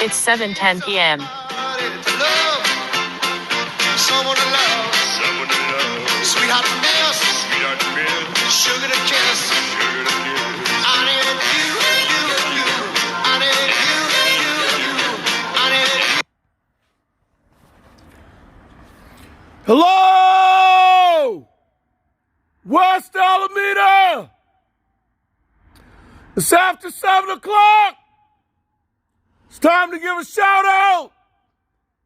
It's 7:10 p.m. Someone to love, someone to love. Sweetheart to miss, sweetheart to miss. Sugar to kiss, sugar to kiss. I need you, you. I need you. I need you. Hello, West Alameda. It's after 7 o'clock. It's time to give a shout out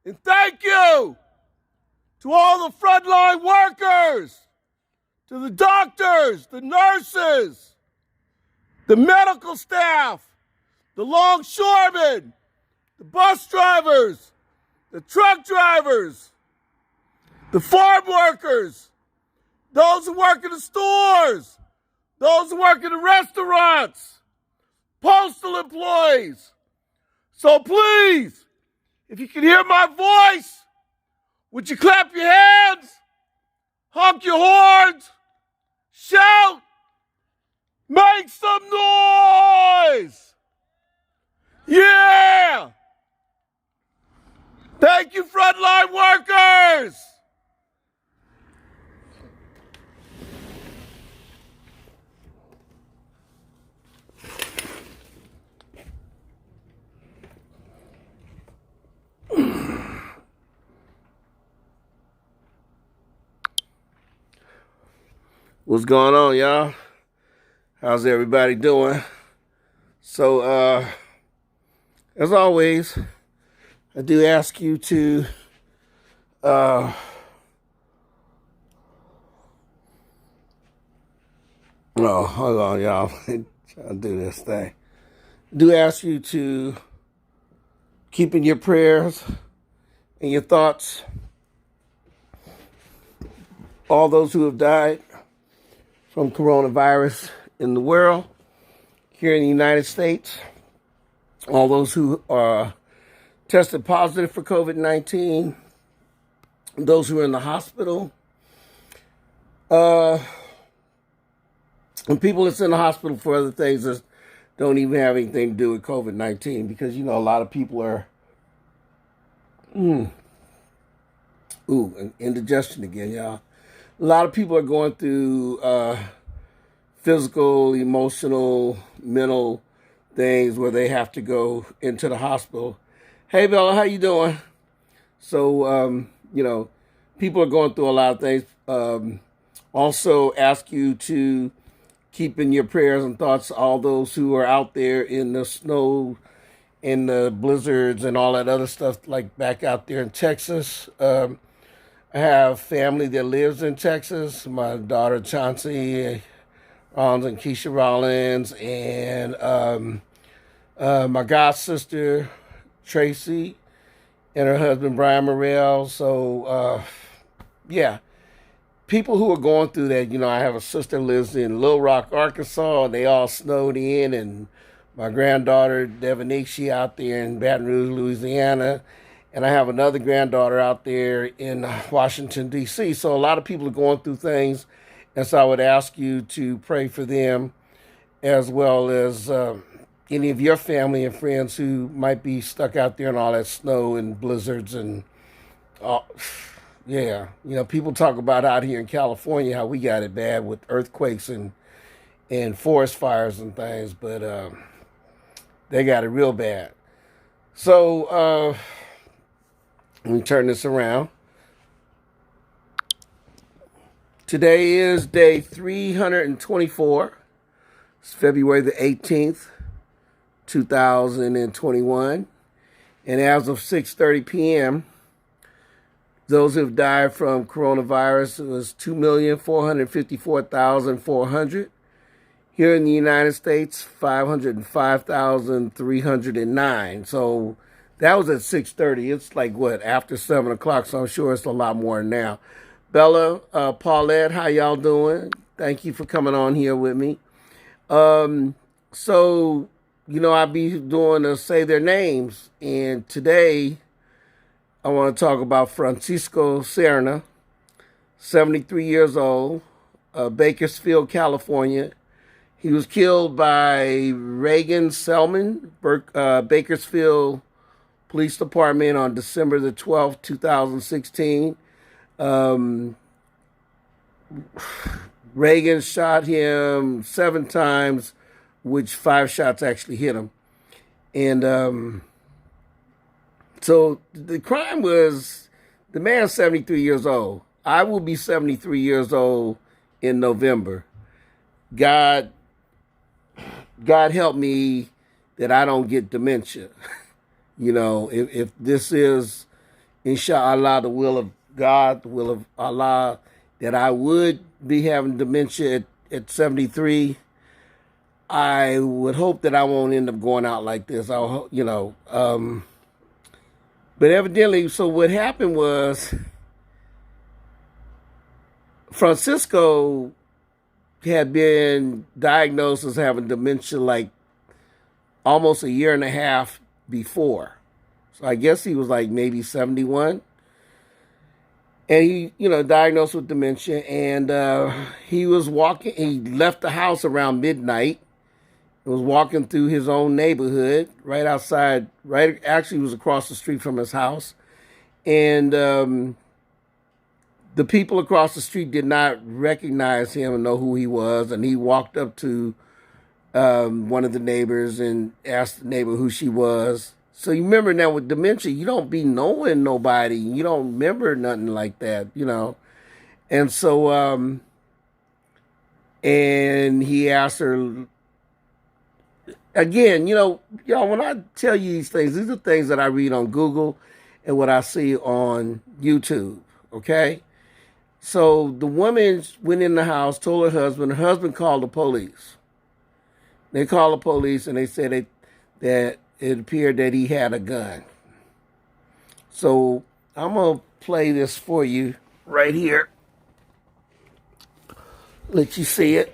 and thank you to all the frontline workers, to the doctors, the nurses, the medical staff, the longshoremen, the bus drivers, the truck drivers, the farm workers, those who work in the stores, those who work in the restaurants, postal employees. So please, if you can hear my voice, would you clap your hands, honk your horns, shout, make some noise? Yeah! Thank you, frontline workers! What's going on, y'all? How's everybody doing? So, as always, I do ask you to oh, hold on, y'all. Trying to do this thing. I do ask you to keep in your prayers and your thoughts all those who have died from coronavirus in the world, here in the United States, all those who are tested positive for COVID-19, those who are in the hospital, and people that's in the hospital for other things that don't even have anything to do with COVID-19, because, you know, a lot of people are, indigestion again, y'all. A lot of people are going through physical, emotional, mental things where they have to go into the hospital. Hey, Bella, how you doing? So, people are going through a lot of things. Also ask you to keep in your prayers and thoughts all those who are out there in the snow, in the blizzards and all that other stuff, like back out there in Texas. I have family that lives in Texas. My daughter Chauncey Rollins and Keisha Rollins, and my god sister Tracy and her husband Brian Morrell. So yeah, people who are going through that. You know, I have a sister lives in Little Rock, Arkansas, and they all snowed in, and my granddaughter Devonique out there in Baton Rouge, Louisiana. And I have another granddaughter out there in Washington, D.C. So a lot of people are going through things. And so I would ask you to pray for them, as well as any of your family and friends who might be stuck out there in all that snow and blizzards. And, yeah, you know, people talk about out here in California how we got it bad with earthquakes and forest fires and things. But they got it real bad. So, let me turn this around. Today is day 324. It's February the 18th, 2021. And as of 6:30 p.m., those who have died from coronavirus was 2,454,400. Here in the United States, 505,309. So that was at 6:30. It's like, what, after 7 o'clock, so I'm sure it's a lot more now. Bella, Paulette, how y'all doing? Thank you for coming on here with me. So, you know, I'll be doing a Say Their Names. And today, I want to talk about Francisco SERNA, 73 years old, Bakersfield, California. He was killed by Reagan Selman, Bakersfield Police Department on December the 12th, 2016. Reagan shot him 7 times, which 5 shots actually hit him. And so the crime was, the man's 73 years old. I will be 73 years old in November. God help me that I don't get dementia. You know, if this is, inshallah, the will of God, the will of Allah, that I would be having dementia at 73, I would hope that I won't end up going out like this. But evidently, so what happened was Francisco had been diagnosed as having dementia like almost a year and a half before. So I guess he was like maybe 71. And he, diagnosed with dementia. And he was walking, he left the house around midnight. He was walking through his own neighborhood right outside, actually it was across the street from his house. And the people across the street did not recognize him and know who he was. And he walked up to one of the neighbors and asked the neighbor who she was. So you remember now with dementia, you don't be knowing nobody. You don't remember nothing like that, And so, and he asked her, again, y'all, when I tell you these are things that I read on Google and what I see on YouTube, okay? So the woman went in the house, told her husband called the police. They called the police and they said that it appeared that he had a gun. So I'm going to play this for you right here. Let you see it.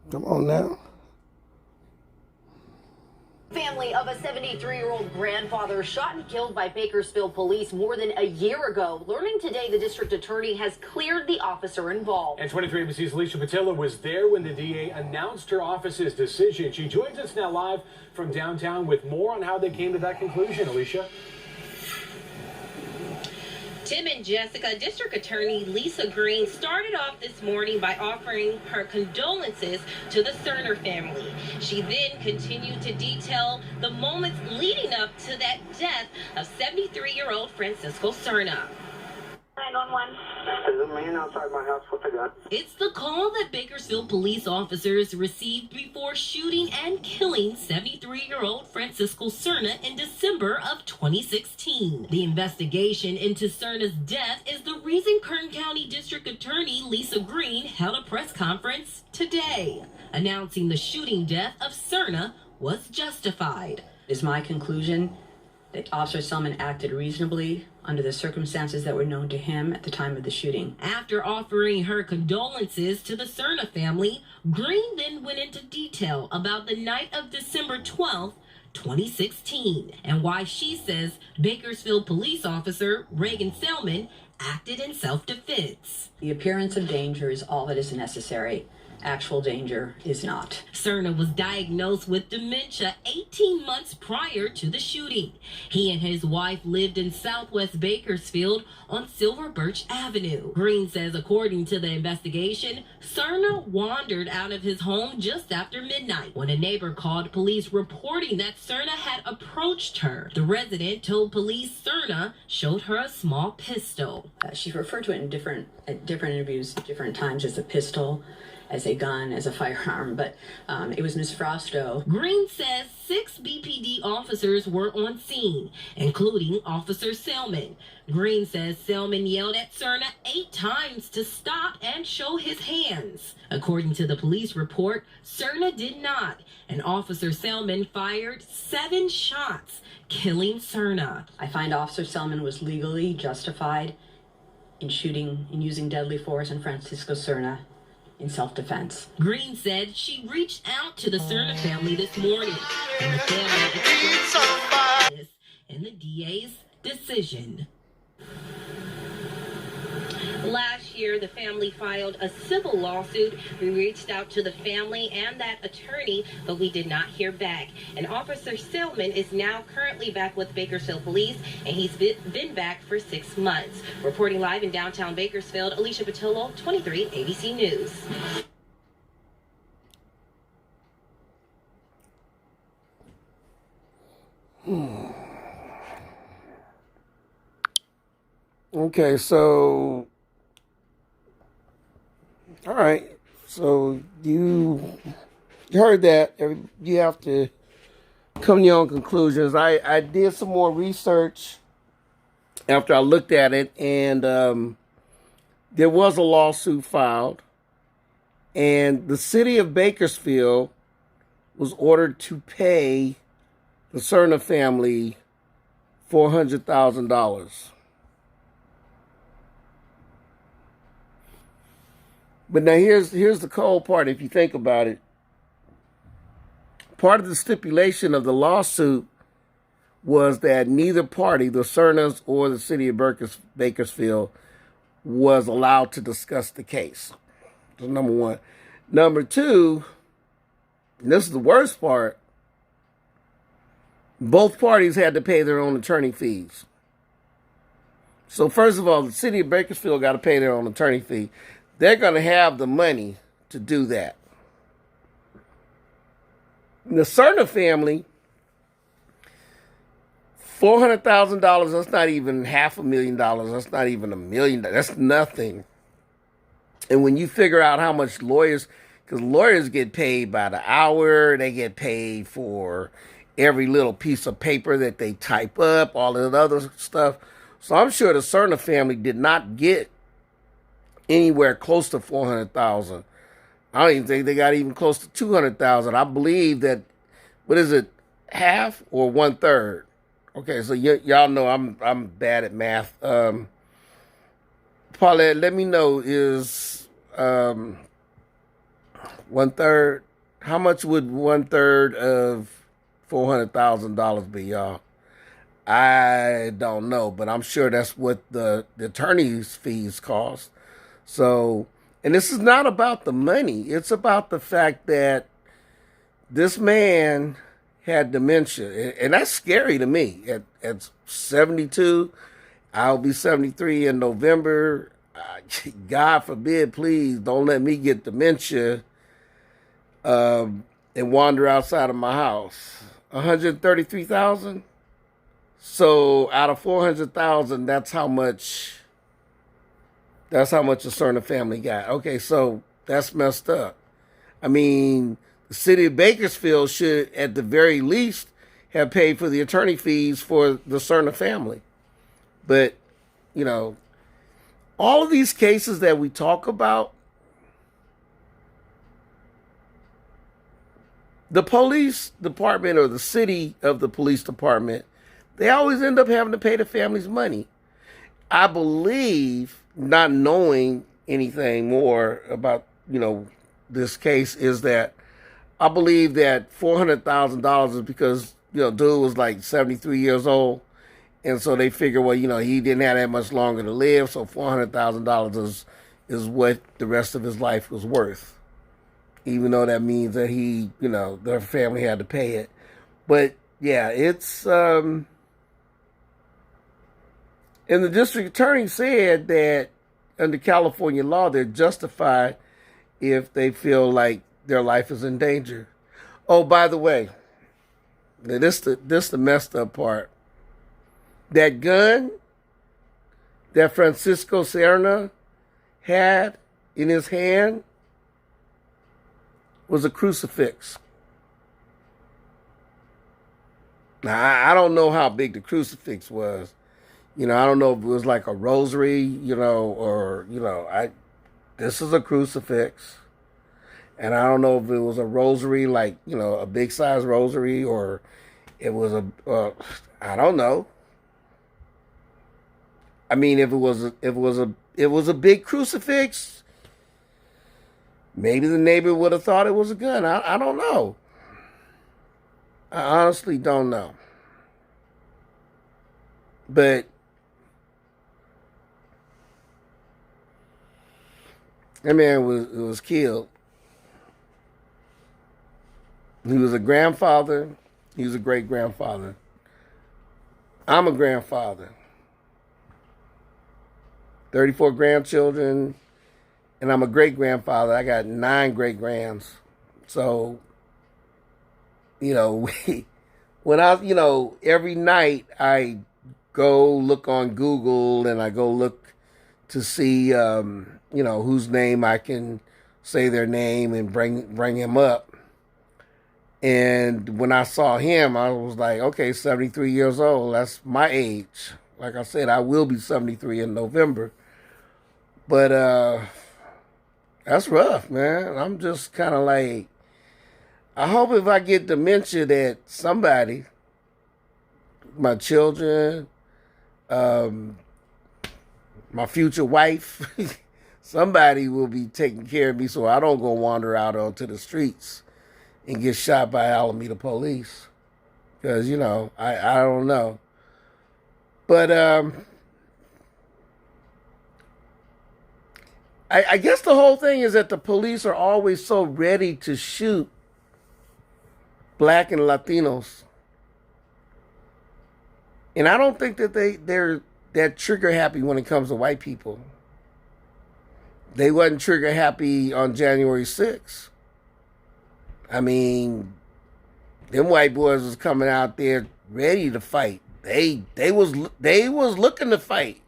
Come on now. Family of a 73-year-old grandfather shot and killed by Bakersfield police more than a year ago. Learning today the district attorney has cleared the officer involved. And 23 ABC's Alicia Patilla was there when the DA announced her office's decision. She joins us now live from downtown with more on how they came to that conclusion. Alicia. Tim and Jessica, District Attorney Lisa Green started off this morning by offering her condolences to the SERNA family. She then continued to detail the moments leading up to that death of 73-year-old Francisco SERNA. 911. There's a man outside my house with a gun. It's the call that Bakersfield police officers received before shooting and killing 73-year-old Francisco SERNA in December of 2016. The investigation into SERNA's death is the reason Kern County District Attorney Lisa Green held a press conference today, announcing the shooting death of SERNA was justified. It is my conclusion that Officer Selman acted reasonably under the circumstances that were known to him at the time of the shooting. After offering her condolences to the SERNA family, Green then went into detail about the night of December 12th, 2016, and why she says Bakersfield police officer Reagan Selman acted in self-defense. The appearance of danger is all that is necessary. Actual danger is not. SERNA was diagnosed with dementia 18 months prior to the shooting. He and his wife lived in Southwest Bakersfield on Silver Birch Avenue. Green says, according to the investigation, SERNA wandered out of his home just after midnight when a neighbor called police reporting that SERNA had approached her. The resident told police SERNA showed her a small pistol. She referred to it in different interviews, different times, as a pistol, as a gun, as a firearm, but it was Ms. Frosto. Green says 6 BPD officers were on scene, including Officer Selman. Green says Selman yelled at SERNA 8 times to stop and show his hands. According to the police report, SERNA did not, and Officer Selman fired 7 shots, killing SERNA. I find Officer Selman was legally justified in shooting and using deadly force on Francisco SERNA in self-defense. Green said she reached out to the SERNA family this morning, and the family expressed and the DA's decision. year, the family filed a civil lawsuit. We reached out to the family and that attorney, but we did not hear back. And Officer Selman is now currently back with Bakersfield Police, and he's been back for 6 months. Reporting live in downtown Bakersfield, Alicia Patillo, 23 ABC News. Okay, so, all right. So you heard that. You have to come to your own conclusions. I did some more research after I looked at it, and there was a lawsuit filed, and the city of Bakersfield was ordered to pay the SERNA family $400,000. But now here's the cold part if you think about it. Part of the stipulation of the lawsuit was that neither party, the SERNAs or the city of Bakersfield, was allowed to discuss the case. That's number one. Number two, and this is the worst part, both parties had to pay their own attorney fees. So first of all, the city of Bakersfield got to pay their own attorney fee. They're going to have the money to do that. The SERNA family, $400,000, that's not even $500,000. That's not even $1 million. That's nothing. And when you figure out how much lawyers, because lawyers get paid by the hour, they get paid for every little piece of paper that they type up, all that other stuff. So I'm sure the SERNA family did not get anywhere close to $400,000. I don't even think they got even close to $200,000. I believe that, what is it, half or 1/3? Okay, so y'all know I'm bad at math. Paulette, let me know, is 1/3? How much would 1/3 of $400,000 be, y'all? I don't know, but I'm sure that's what the attorney's fees cost. So, and this is not about the money. It's about the fact that this man had dementia. And that's scary to me. At 72, I'll be 73 in November. God forbid, please don't let me get dementia and wander outside of my house. 133,000. So out of 400,000, that's how much the SERNA family got. Okay, so that's messed up. I mean, the city of Bakersfield should, at the very least, have paid for the attorney fees for the SERNA family. But, you know, all of these cases that we talk about, the police department or the city of the police department, they always end up having to pay the family's money. I believe, not knowing anything more about, this case, is that I believe that $400,000 is because, dude was like 73 years old. And so they figure, well, he didn't have that much longer to live. So $400,000 is what the rest of his life was worth. Even though that means that their family had to pay it. But yeah, it's, and the district attorney said that under California law, they're justified if they feel like their life is in danger. Oh, by the way, this the messed up part. That gun that Francisco SERNA had in his hand was a crucifix. Now, I don't know how big the crucifix was. I don't know if it was like a rosary, this is a crucifix. And I don't know if it was a rosary, like, a big size rosary, or it was I don't know. I mean, if it was a big crucifix, maybe the neighbor would have thought it was a gun. I don't know. I honestly don't know. But That man was killed. He was a grandfather. He was a great-grandfather. I'm a grandfather. 34 grandchildren, and I'm a great-grandfather. I got 9 great-grands. So, when every night I go look on Google and I go look to see, whose name I can say their name and bring him up. And when I saw him, I was like, okay, 73 years old. That's my age. Like I said, I will be 73 in November. But that's rough, man. I'm just kind of like, I hope if I get dementia that somebody, my children, my future wife, somebody will be taking care of me so I don't go wander out onto the streets and get shot by Alameda police. Because, I don't know. But I guess the whole thing is that the police are always so ready to shoot Black and Latinos. And I don't think that they're that trigger happy when it comes to white people. They wasn't trigger happy on January 6th. I mean, them white boys was coming out there ready to fight. They was looking to fight.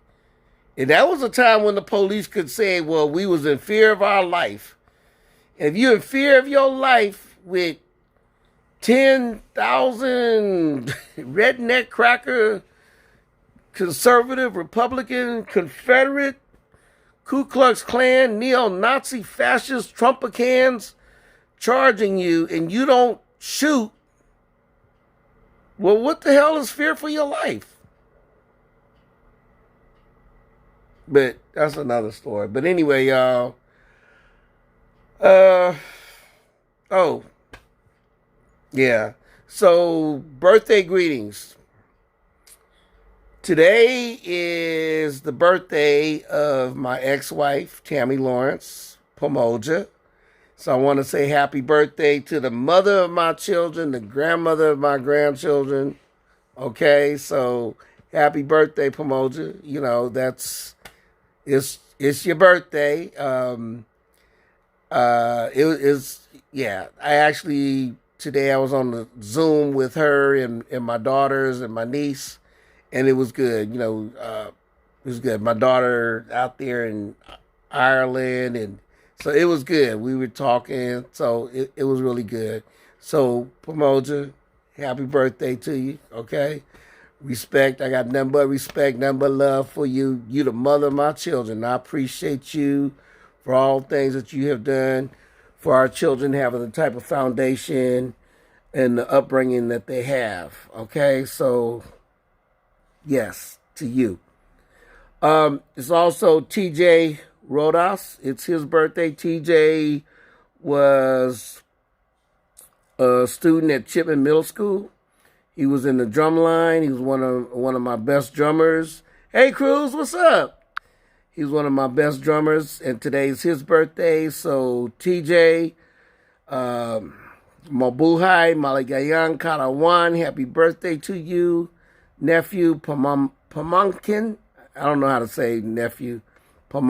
And that was a time when the police could say, well, we was in fear of our life. If you're in fear of your life with 10,000 redneck cracker, conservative, Republican, Confederate, Ku Klux Klan, neo-Nazi, fascist, Trumpicans charging you and you don't shoot, well, what the hell is fear for your life? But that's another story. But anyway, y'all. Yeah. So, birthday greetings. Today is the birthday of my ex-wife, Tammy Lawrence Pomoja. So I want to say happy birthday to the mother of my children, the grandmother of my grandchildren. Okay, so happy birthday, Pomoja. It's your birthday. Today I was on the Zoom with her and my daughters and my niece, and it was good. It was good. My daughter out there in Ireland, and so it was good. We were talking, so it was really good. So, Pomoja, happy birthday to you, okay? Respect. I got nothing but respect, nothing but love for you. You the mother of my children. I appreciate you for all things that you have done for our children having the type of foundation and the upbringing that they have, okay? So, yes, to you. It's also TJ Rodas. It's his birthday. TJ was a student at Chipman Middle School. He was in the drum line. He was one of my best drummers. Hey, Cruz, what's up? He's one of my best drummers, and today's his birthday. So, TJ, Mabuhay, Maligayan, Karawan, happy birthday to you. Nephew, Pamunkin. I don't know how to say nephew. All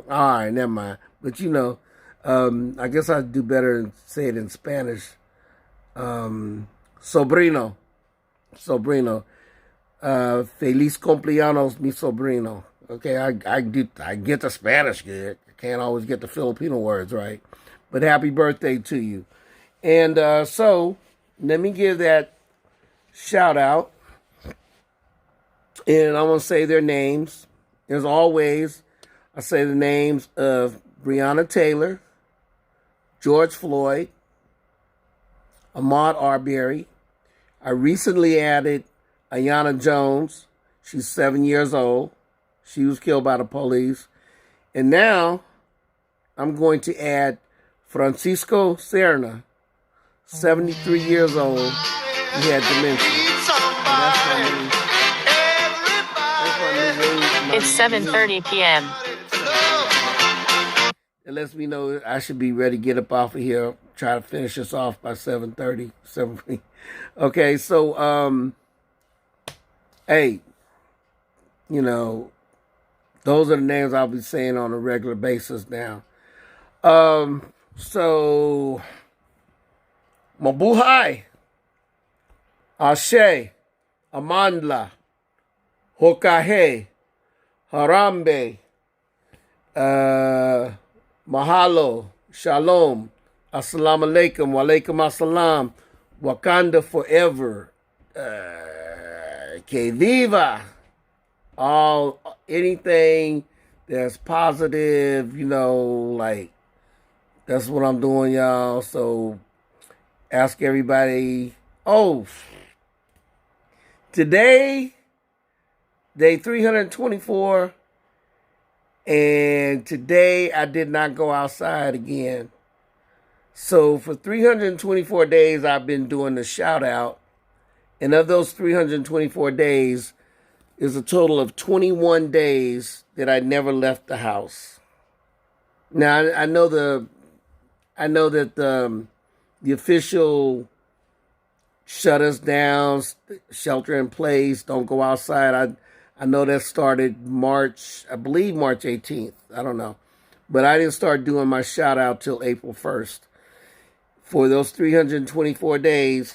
right, never mind. But I guess I'd do better and say it in Spanish. Sobrino. Feliz cumpleaños, mi sobrino. Okay, I get the Spanish good. I can't always get the Filipino words right. But happy birthday to you. And so, let me give that shout out. And I'm going to say their names. As always, I say the names of Breonna Taylor, George Floyd, Ahmaud Arbery. I recently added Ayanna Jones. She's 7 years old. She was killed by the police. And now I'm going to add Francisco SERNA, 73 years old. He had dementia. It's 7:30 p.m. It lets me know I should be ready to get up off of here. Try to finish this off by 7:30. 7:30. Okay, so hey, you know, those are the names I'll be saying on a regular basis now. So Mabuhay, Ashe, Amandla, Hokahe, Harambe, Mahalo, Shalom, Assalamu alaikum, walaikum assalam, Wakanda forever, Que viva, all anything that's positive, like that's what I'm doing, y'all. So ask everybody. Oh, today, day 324. And today I did not go outside again. So for 324 days, I've been doing the shout out. And of those 324 days is a total of 21 days that I never left the house. Now I know that the official shut us down, shelter in place, don't go outside. I know that started March 18th. I don't know. But I didn't start doing my shout out till April 1st. For those 324 days,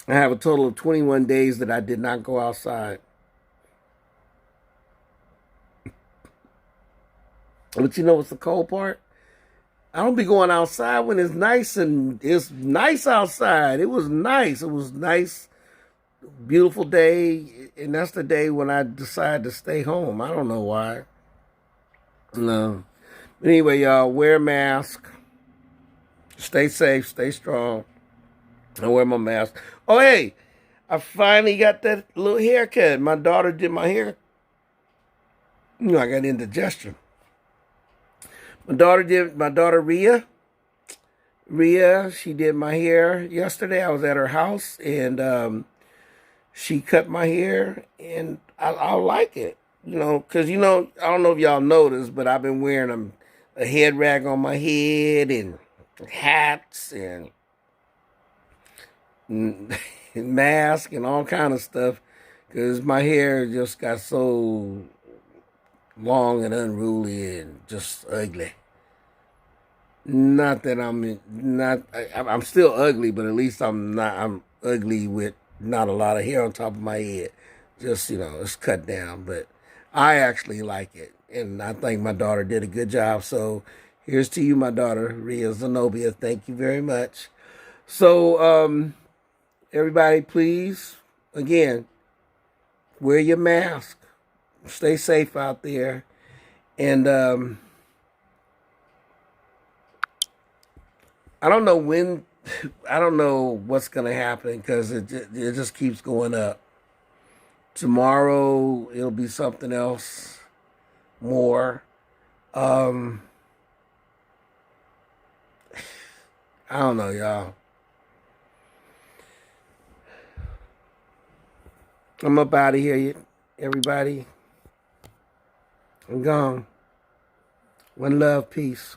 I have a total of 21 days that I did not go outside. But you know what's the cold part? I don't be going outside when it's nice, and it's nice outside. It was nice. It was nice, beautiful day, and that's the day when I decided to stay home. I don't know why. No. But anyway, y'all, wear a mask. Stay safe, stay strong. I wear my mask. Oh, hey, I finally got that little haircut. My daughter did my hair. I got indigestion. My daughter Rhea, she did my hair yesterday. I was at her house, and she cut my hair, and I like it, because, I don't know if y'all noticed, but I've been wearing a head rag on my head and hats and mask and all kind of stuff, because my hair just got so long and unruly and just ugly. Not that I'm still ugly, but at least I'm ugly with not a lot of hair on top of my head. Just, it's cut down, but I actually like it. And I think my daughter did a good job. So here's to you, my daughter, Rhea Zenobia. Thank you very much. So, everybody, please, again, wear your mask. Stay safe out there. And I don't know what's going to happen, because it just keeps going up. Tomorrow, it'll be something else more. I don't know, y'all. I'm up out of here, everybody. I'm gone. One love, peace.